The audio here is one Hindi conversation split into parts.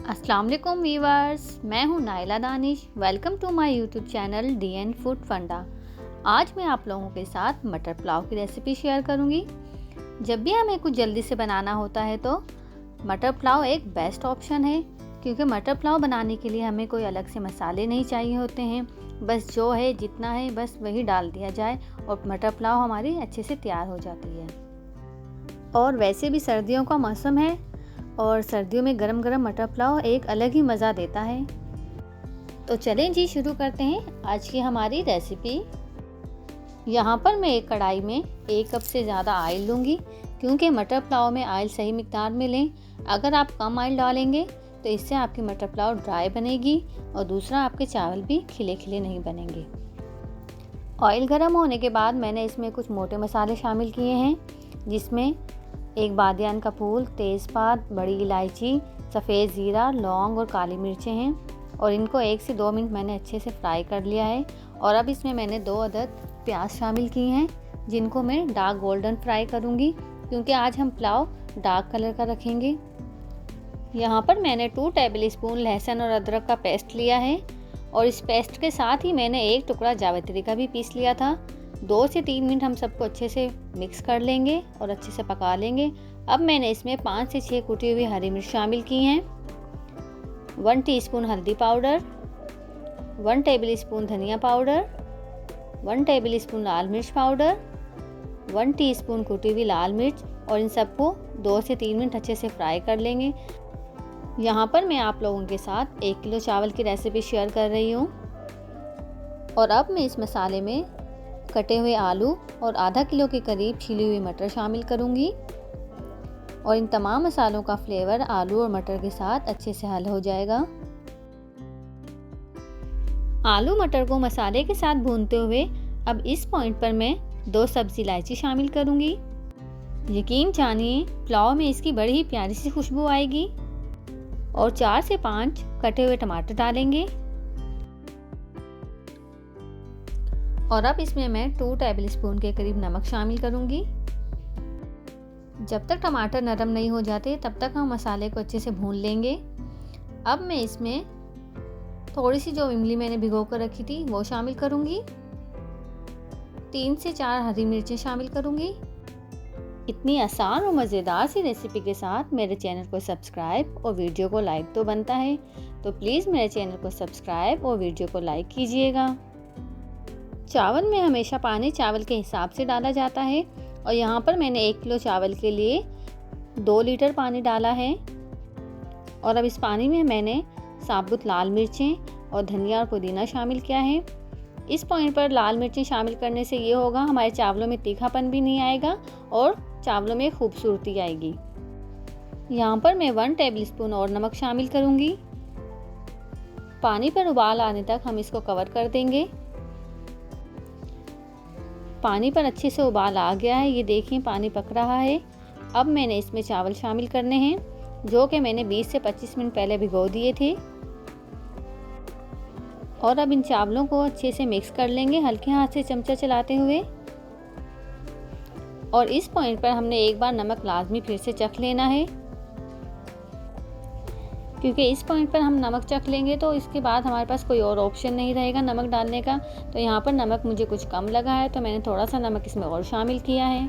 अस्सलाम वालेकुम वीवर्स, मैं हूं Naila Danish. Welcome to my YouTube channel DN food Funda. आज मैं आप लोगों के साथ मटर पुलाव की रेसिपी शेयर करूंगी। जब भी हमें कुछ जल्दी से बनाना होता है तो मटर पुलाव एक बेस्ट ऑप्शन है, क्योंकि मटर पुलाव बनाने के लिए हमें कोई अलग से मसाले नहीं चाहिए होते हैं। बस जो है जितना है बस वही डाल दिया जाए और मटर पुलाव हमारी अच्छे से तैयार हो जाती है। और वैसे भी सर्दियों का मौसम है और सर्दियों में गरम गरम मटर पुलाव एक अलग ही मज़ा देता है। तो चलें जी, शुरू करते हैं आज की हमारी रेसिपी। यहाँ पर मैं एक कढ़ाई में 1 कप से ज़्यादा ऑयल लूँगी, क्योंकि मटर पुलाव में ऑयल सही मिकदार में लें। अगर आप कम ऑयल डालेंगे तो इससे आपकी मटर पुलाव ड्राई बनेगी और दूसरा आपके चावल भी खिले खिले नहीं बनेंगे। ऑयल गर्म होने के बाद मैंने इसमें कुछ मोटे मसाले शामिल किए हैं, जिसमें एक बादियान का फूल, तेज़पात, बड़ी इलायची, सफ़ेद ज़ीरा, लौंग और काली मिर्चें हैं। और इनको 1 से 2 मिनट मैंने अच्छे से फ्राई कर लिया है। और अब इसमें मैंने 2 अदद प्याज शामिल किए हैं, जिनको मैं डार्क गोल्डन फ्राई करूंगी, क्योंकि आज हम पुलाव डार्क कलर का रखेंगे। यहाँ पर मैंने 2 टेबल स्पून लहसुन और अदरक का पेस्ट लिया है और इस पेस्ट के साथ ही मैंने 1 टुकड़ा जावित्री का भी पीस लिया था। 2 से 3 मिनट हम सबको अच्छे से मिक्स कर लेंगे और अच्छे से पका लेंगे। अब मैंने इसमें 5 से 6 कुटी हुई हरी मिर्च शामिल की हैं, 1 टीस्पून हल्दी पाउडर, 1 टेबल स्पून धनिया पाउडर, 1 टेबल स्पून लाल मिर्च पाउडर, 1 टीस्पून कुटी हुई लाल मिर्च, और इन सबको 2 से 3 मिनट अच्छे से फ्राई कर लेंगे। यहाँ पर मैं आप लोगों के साथ 1 किलो चावल की रेसिपी शेयर कर रही हूँ। और अब मैं इस मसाले में कटे हुए आलू और आधा किलो के करीब छीली हुई मटर शामिल करूंगी और इन तमाम मसालों का फ्लेवर आलू और मटर के साथ अच्छे से हल हो जाएगा। आलू मटर को मसाले के साथ भूनते हुए अब इस पॉइंट पर मैं 2 सब्जी इलायची शामिल करूंगी। यकीन जानिए, पुलाव में इसकी बड़ी ही प्यारी सी खुशबू आएगी। और 4 से 5 कटे हुए टमाटर डालेंगे। और अब इसमें मैं 2 टेबल स्पून के करीब नमक शामिल करूंगी। जब तक टमाटर नरम नहीं हो जाते तब तक हम मसाले को अच्छे से भून लेंगे। अब मैं इसमें थोड़ी सी जो इमली मैंने भिगो कर रखी थी वो शामिल करूंगी। 3 से 4 हरी मिर्चें शामिल करूंगी। इतनी आसान और मज़ेदार सी रेसिपी के साथ मेरे चैनल को सब्सक्राइब और वीडियो को लाइक तो बनता है, तो प्लीज़ मेरे चैनल को सब्सक्राइब और वीडियो को लाइक कीजिएगा। चावल में हमेशा पानी चावल के हिसाब से डाला जाता है और यहाँ पर मैंने 1 किलो चावल के लिए 2 लीटर पानी डाला है। और अब इस पानी में मैंने साबुत लाल मिर्चें और धनिया और पुदीना शामिल किया है। इस पॉइंट पर लाल मिर्चें शामिल करने से ये होगा, हमारे चावलों में तीखापन भी नहीं आएगा और चावलों में खूबसूरती आएगी। यहाँ पर मैं 1 टेबल स्पून और नमक शामिल करूँगी। पानी पर उबाल आने तक हम इसको कवर कर देंगे। पानी पर अच्छे से उबाल आ गया है, ये देखिए पानी पक रहा है। अब मैंने इसमें चावल शामिल करने हैं, जो कि मैंने 20 से 25 मिनट पहले भिगो दिए थे। और अब इन चावलों को अच्छे से मिक्स कर लेंगे, हल्के हाथ से चमचा चलाते हुए। और इस पॉइंट पर हमने एक बार नमक लाजमी फिर से चख लेना है, क्योंकि इस पॉइंट पर हम नमक चख लेंगे तो इसके बाद हमारे पास कोई और ऑप्शन नहीं रहेगा नमक डालने का। तो यहाँ पर नमक मुझे कुछ कम लगा है, तो मैंने थोड़ा सा नमक इसमें और शामिल किया है।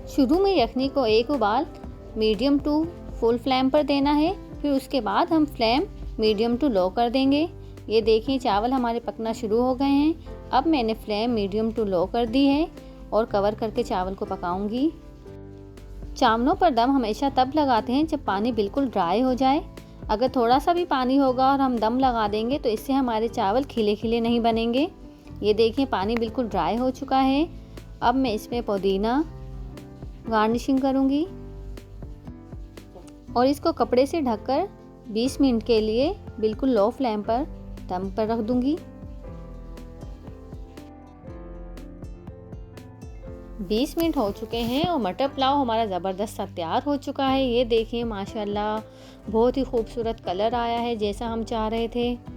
शुरू में यखनी को एक उबाल मीडियम टू फुल फ्लेम पर देना है, फिर उसके बाद हम फ्लेम मीडियम टू लो कर देंगे। ये देखिए चावल हमारे पकना शुरू हो गए हैं। अब मैंने फ्लेम मीडियम टू लो कर दी है और कवर करके चावल को पकाऊंगी। चावलों पर दम हमेशा तब लगाते हैं जब पानी बिल्कुल ड्राई हो जाए। अगर थोड़ा सा भी पानी होगा और हम दम लगा देंगे तो इससे हमारे चावल खिले खिले नहीं बनेंगे। ये देखिए पानी बिल्कुल ड्राई हो चुका है। अब मैं इसमें पुदीना गार्निशिंग करूंगी और इसको कपड़े से ढककर 20 मिनट के लिए बिल्कुल लो फ्लेम पर दम पर रख दूंगी। 20 मिनट हो चुके हैं और मटर पुलाव हमारा ज़बरदस्त सा तैयार हो चुका है। ये देखिए माशाल्लाह बहुत ही खूबसूरत कलर आया है, जैसा हम चाह रहे थे।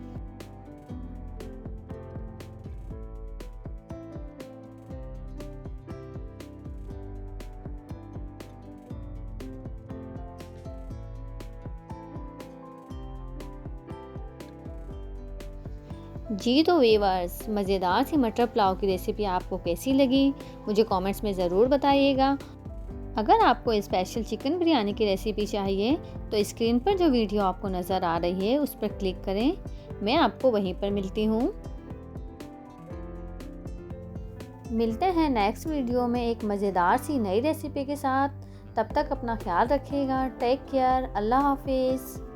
जी तो व्यूअर्स, मज़ेदार सी मटर पुलाव की रेसिपी आपको कैसी लगी मुझे कमेंट्स में ज़रूर बताइएगा। अगर आपको स्पेशल चिकन बिरयानी की रेसिपी चाहिए तो स्क्रीन पर जो वीडियो आपको नज़र आ रही है उस पर क्लिक करें, मैं आपको वहीं पर मिलती हूँ। मिलते हैं नेक्स्ट वीडियो में एक मज़ेदार सी नई रेसिपी के साथ। तब तक अपना ख्याल रखिएगा। Take care. अल्लाह हाफिज़।